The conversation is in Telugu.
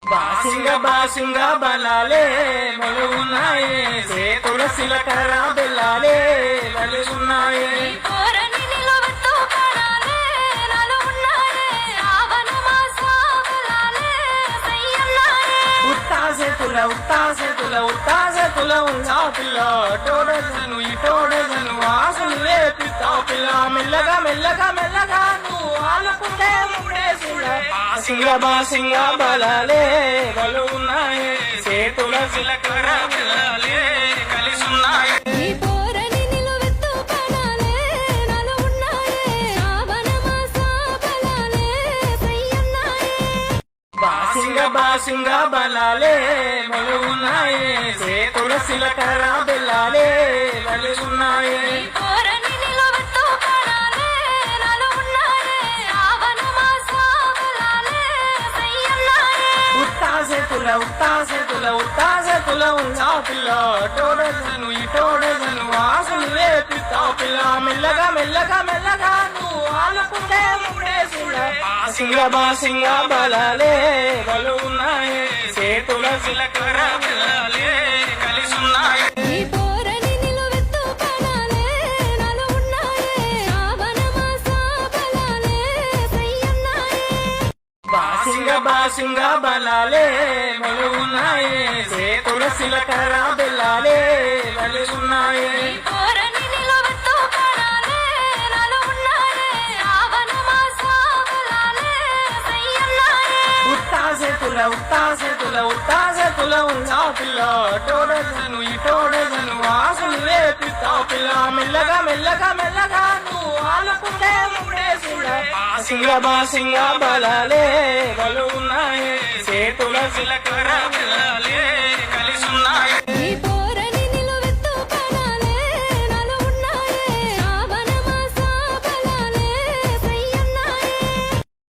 బాసింగ బాసింగ బలాలే మలుగున్నాయే సేతుల సిలకర బెల్లాలే వలుగున్నాయే ఉత్తాసెతుల ఉందా పిల్ల టోడజను ఈ టోడజను ఆశలు రేపితా పిల్ల మెల్లగా మెల్లగా మెల్లగా నువ్వు ఆలకుంటే బాసింగ బాసింగ బలాలే బలుగున్నాయే సేతుల సిలకర బెల్లాలే కలిసున్నాయే బాసింగ బాసింగ బలాలే మలుగున్నాయే సేతుల సిలకర బెల్లాలే వలుగున్నాయే ఉత్తాసెతుల ఉందా పిల్ల టోడజను ఈ టోడజను ఆశలు రేపితా పిల్ల మెల్లగా మెల్లగా మెల్లగా నువ్వు ఆలకుంటే బాసింగ బాసింగ బలాలే బలుగున్నాయే సేతుల సిలకర బెల్లాలే కలిసున్నాయే బాసింగ బాసింగ బలాలే మలుగున్నాయే సేతుల సిలకర బెల్లాలే వలుగున్నాయే ఉత్తాసెతుల ఉందా పిల్ల టోడజను ఈ టోడజను ఆశలు రేపితా పిల్ల మెల్లగా మెల్లగా మెల్లగా నువ్వు ఆలకుంటే బాసింగ బాసింగ బలాలే బలుగున్నాయే సేతుల సిలకర బెల్లాలే